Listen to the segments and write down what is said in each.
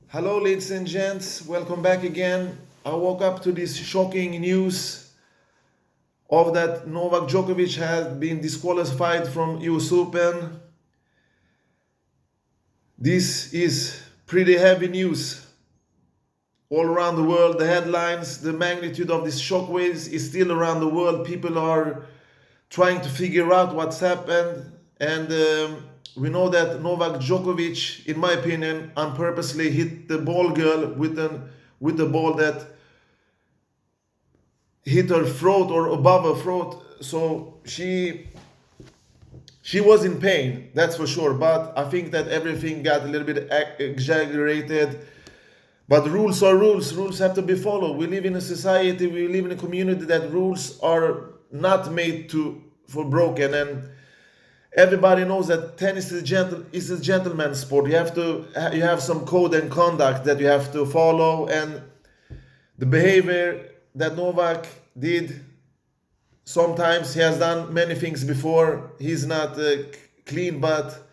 Hello, ladies and gents. Welcome back again. I woke up to this shocking news of that Novak Djokovic had been disqualified from US Open. This is pretty heavy news all around the world. The headlines, the magnitude of these shockwaves is still around the world. People are trying to figure out what's happened, and we know that Novak Djokovic, in my opinion, unpurposely hit the ball girl with the ball that hit her throat or above her throat. So she was in pain, that's for sure. But I think that everything got a little bit exaggerated. But rules are rules. Rules have to be followed. We live in a society, we live in a community that rules are not made to for broken. And everybody knows that tennis is a gentleman's sport. You have some code and conduct that you have to follow. And the behavior that Novak did, sometimes he has done many things before. He's not clean, but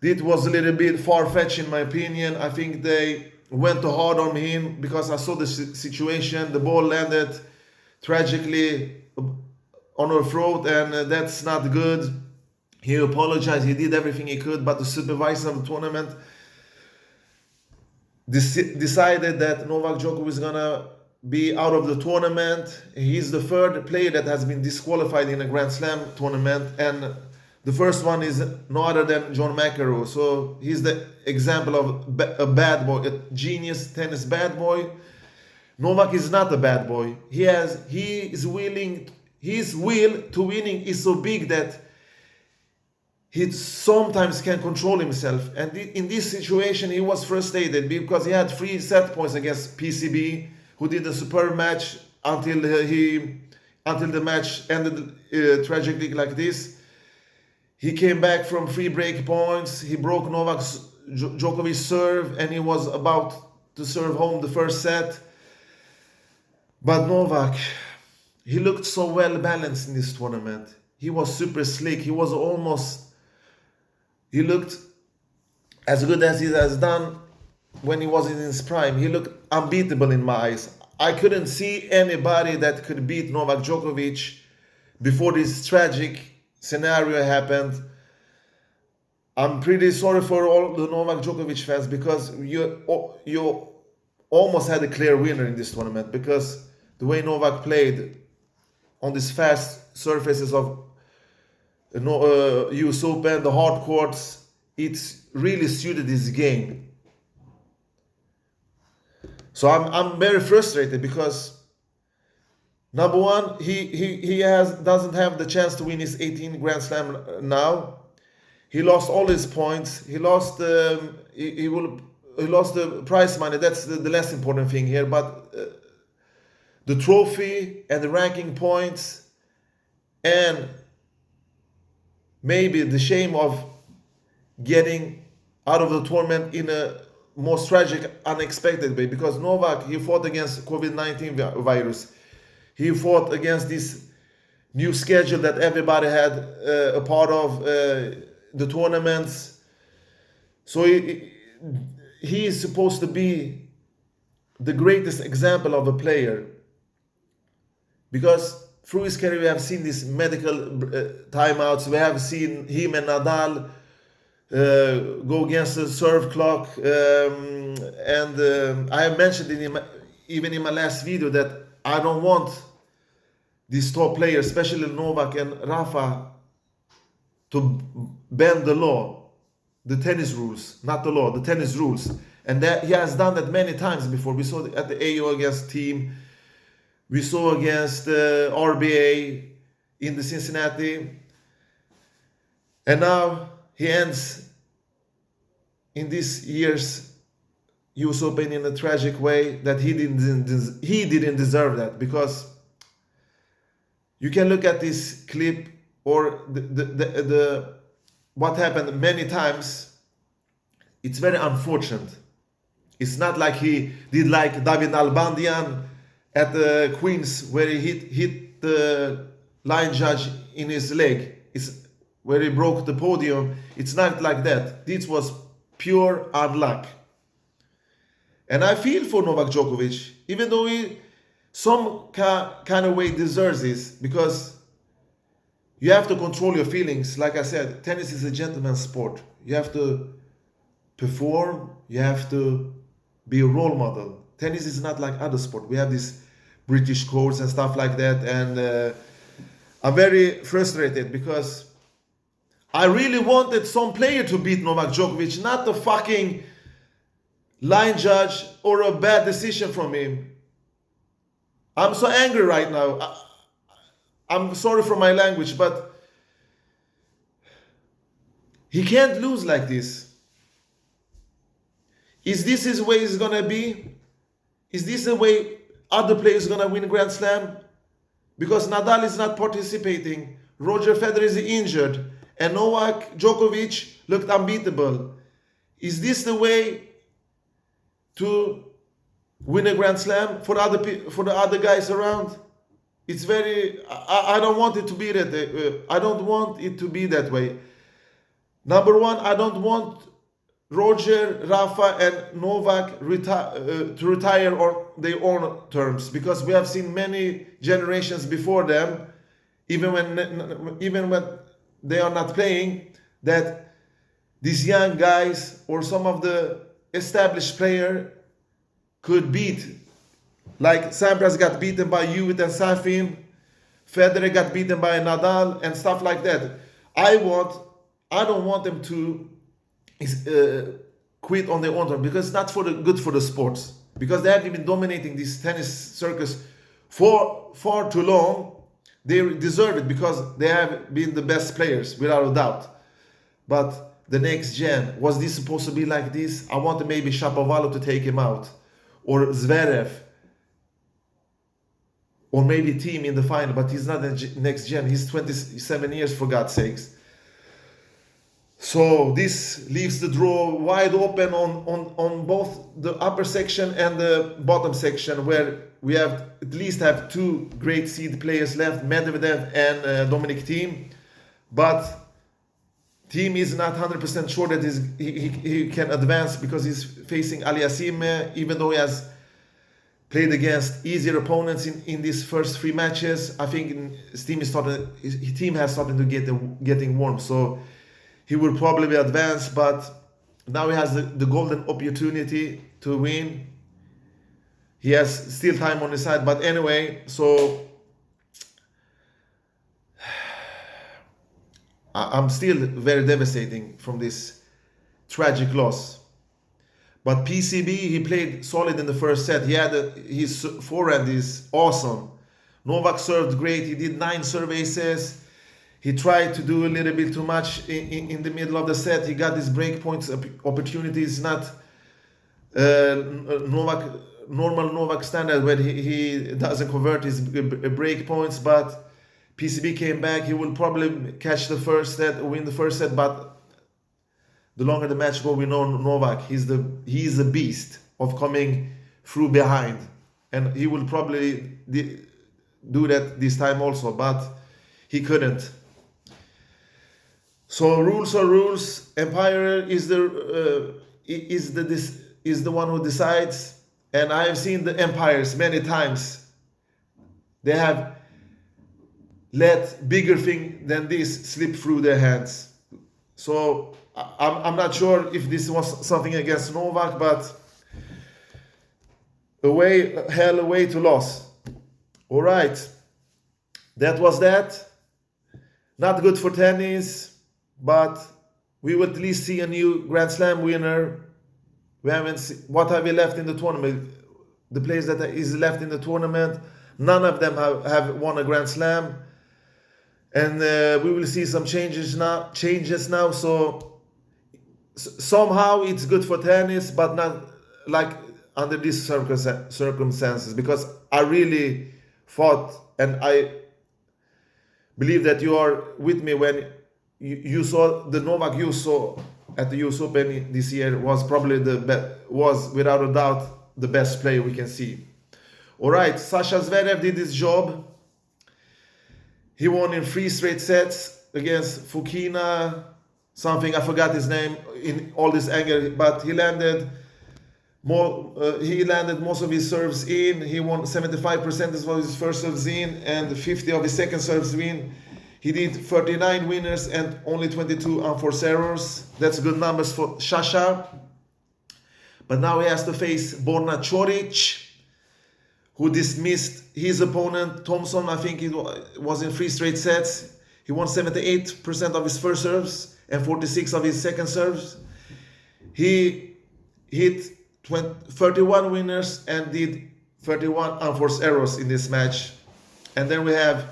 it was a little bit far-fetched in my opinion. I think they went too hard on him because I saw the situation. The ball landed tragically on her throat, and that's not good. He apologized. He did everything he could, but the supervisor of the tournament decided that Novak Djokovic is gonna be out of the tournament. He's the third player that has been disqualified in a Grand Slam tournament, and the first one is no other than John McEnroe. So he's the example of a bad boy, a genius tennis bad boy. Novak is not a bad boy. His will to winning is so big that he sometimes can control himself. And in this situation, he was frustrated because he had 3 set points against PCB, who did a superb match until the match ended tragically like this. He came back from 3 break points. He broke Novak Djokovic's serve, and he was about to serve home the first set. But Novak, he looked so well balanced in this tournament. He was super slick. He looked as good as he has done when he was in his prime. He looked unbeatable in my eyes. I couldn't see anybody that could beat Novak Djokovic before this tragic scenario happened. I'm pretty sorry for all the Novak Djokovic fans because you almost had a clear winner in this tournament, because the way Novak played on these fast surfaces of US Open, the hard courts, it's really suited his game. So I'm very frustrated because number one, he doesn't have the chance to win his 18th Grand Slam now. He lost all his points. He lost he lost the prize money. That's the less important thing here. But the trophy and the ranking points, and maybe the shame of getting out of the tournament in a most tragic, unexpected way. Because Novak, he fought against COVID-19 virus. He fought against this new schedule that everybody had a part of the tournaments. So he is supposed to be the greatest example of a player, because through his career we have seen these medical timeouts. We have seen him and Nadal go against the serve clock, and I have mentioned even in my last video that I don't want these top players, especially Novak and Rafa, to bend the law, the tennis rules, not the law, the tennis rules. And that he has done that many times before. We saw at the AO against Team, we saw against RBA in the Cincinnati, and now he ends in this year's US Open in a tragic way that he didn't deserve that. Because you can look at this clip or the what happened many times. It's very unfortunate. It's not like he did like David Nalbandian at the Queens, where he hit the line judge in his leg. It's where he broke the podium. It's not like that. This was pure unluck. And I feel for Novak Djokovic, even though he some kind of way deserves this, because you have to control your feelings. Like I said, tennis is a gentleman's sport. You have to perform, you have to be a role model. Tennis is not like other sport. We have these British codes and stuff like that, and I'm very frustrated because I really wanted some player to beat Novak Djokovic, not the fucking line judge or a bad decision from him. I'm so angry right now. I'm sorry for my language, but he can't lose like this. Is this his way it's gonna be? Is this the way other players gonna win Grand Slam? Because Nadal is not participating, Roger Federer is injured, and Novak Djokovic looked unbeatable. Is this the way to win a Grand Slam for the other guys around? It's very. I don't want it to be that. I don't want it to be that way. Number one, I don't want Roger, Rafa, and Novak to retire on their own terms, because we have seen many generations before them, even when they are not playing, that these young guys or some of the established player could beat. Like Sampras got beaten by Hewitt and Safin, Federer got beaten by Nadal and stuff like that. I don't want them to quit on their own terms, because it's not good for the sports. Because they have been dominating this tennis circus for far too long. They deserve it because they have been the best players, without a doubt. But the next gen, was this supposed to be like this? I wanted maybe Shapovalov to take him out, or Zverev, or maybe Thiem in the final, but he's not the next gen. He's 27 years, for God's sakes. So this leaves the draw wide open on both the upper section and the bottom section, where we at least have two great seed players left, Medvedev and Dominic Thiem. But Thiem is not 100% sure that he can advance, because he's facing Aliassime, even though he has played against easier opponents in these first three matches. I think his team has started to getting warm, so he will probably advance, but now he has the golden opportunity to win. He has still time on his side, but anyway, so I'm still very devastating from this tragic loss. But PCB, he played solid in the first set. His forehand is awesome. Novak served great. He did 9 serve aces. He tried to do a little bit too much in the middle of the set. He got his break points opportunities, not normal Novak standard, where he doesn't convert his break points. But PCB came back. He will probably catch the first set, win the first set. But the longer the match goes, we know Novak. He's a beast of coming through behind, and he will probably do that this time also. But he couldn't. So rules are rules. Empire is the one who decides, and I have seen the empires many times. They have let bigger thing than this slip through their hands. So I'm not sure if this was something against Novak, but away to loss. All right, that was that. Not good for tennis. But we will at least see a new Grand Slam winner. We haven't seen, what have we left in the tournament? The players that is left in the tournament, none of them have won a Grand Slam. And we will see some changes now. So somehow it's good for tennis, but not like under these circumstances. Because I really thought, and I believe that you are with me when you saw the Novak you saw at the US Open this year was probably was without a doubt the best player we can see. All right, Sasha Zverev did his job. He won in 3 straight sets against Fukina, something, I forgot his name in all this anger, but he landed He landed most of his serves in. He won 75% of his first serves in and 50 of his second serves in. He did 39 winners and only 22 unforced errors. That's good numbers for Sasha. But now he has to face Borna Coric, who dismissed his opponent Thompson. I think it was in 3 straight sets. He won 78% of his first serves and 46 of his second serves. He hit 31 winners and did 31 unforced errors in this match. And then we have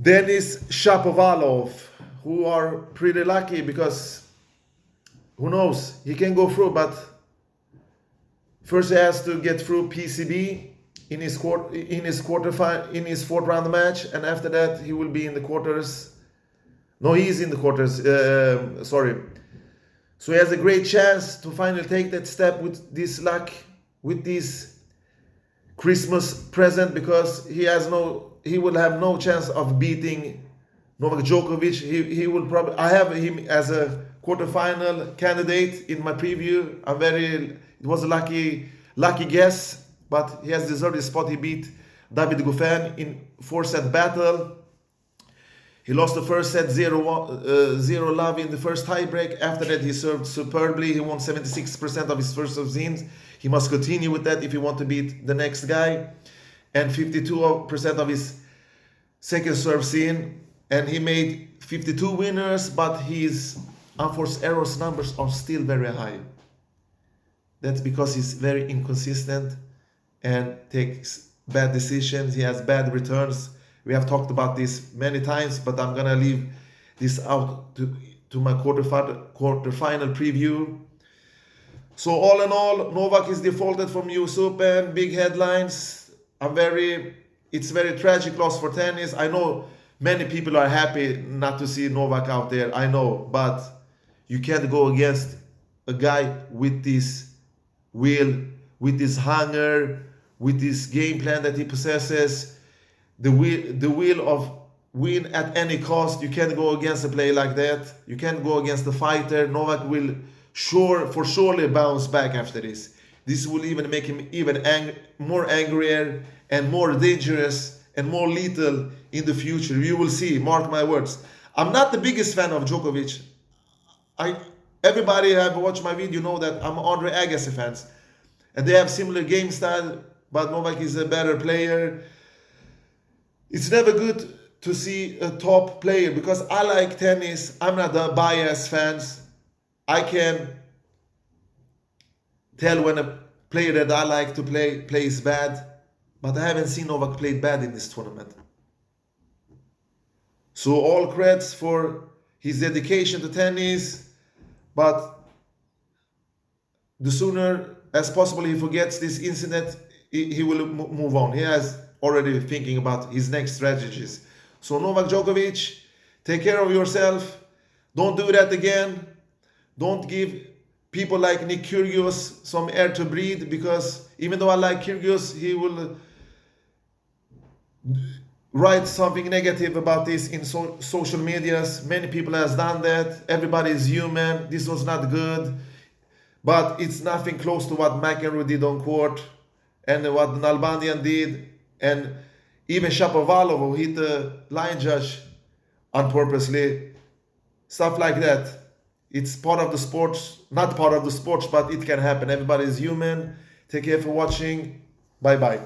Denis Shapovalov, who are pretty lucky because who knows, he can go through, but first he has to get through PCB in his fourth round match, and after that he will be in the quarters. No, he is in the quarters. Sorry. So he has a great chance to finally take that step with this luck, with this Christmas present, because he will have no chance of beating Novak Djokovic. He will probably. I have him as a quarterfinal candidate in my preview. It was a lucky guess, but he has deserved his spot. He beat David Goffin in 4-set battle. He lost the first set 0-love in the first tiebreak. After that, he served superbly. He won 76% of his first serves in. He must continue with that if he wants to beat the next guy. And 52% of his second serves in. And he made 52 winners, but his unforced errors numbers are still very high. That's because he's very inconsistent and takes bad decisions. He has bad returns. We have talked about this many times, but I'm gonna leave this out to my quarterfinal preview. So all in all, Novak is defaulted from US Open. Big headlines. It's very tragic loss for tennis. I know many people are happy not to see Novak out there. I know, but you can't go against a guy with this will, with this hunger, with this game plan that he possesses. The will of win at any cost. You can't go against a player like that. You can't go against a fighter. Novak will surely bounce back after this. This will even make him more angrier and more dangerous and more lethal in the future. You will see, mark my words. I'm not the biggest fan of Djokovic. Everybody who have watched my video know that I'm Andre Agassi fans. And they have similar game style, but Novak is a better player. It's never good to see a top player because I like tennis. I'm not a biased fan. I can tell when a player that I like to play plays bad, but I haven't seen Novak play bad in this tournament. So all credits for his dedication to tennis, but the sooner as possible he forgets this incident, he will move on. He has already thinking about his next strategies. So Novak Djokovic, take care of yourself. Don't do that again. Don't give people like Nick Kyrgios some air to breathe, because even though I like Kyrgios, he will write something negative about this in social medias. Many people has done that. Everybody is human. This was not good. But it's nothing close to what McEnroe did on court and what Nalbandian did. And even Shapovalov, who hit the line judge unpurposely. Stuff like that. It's part of the sports. Not part of the sports, but it can happen. Everybody is human. Take care for watching. Bye-bye.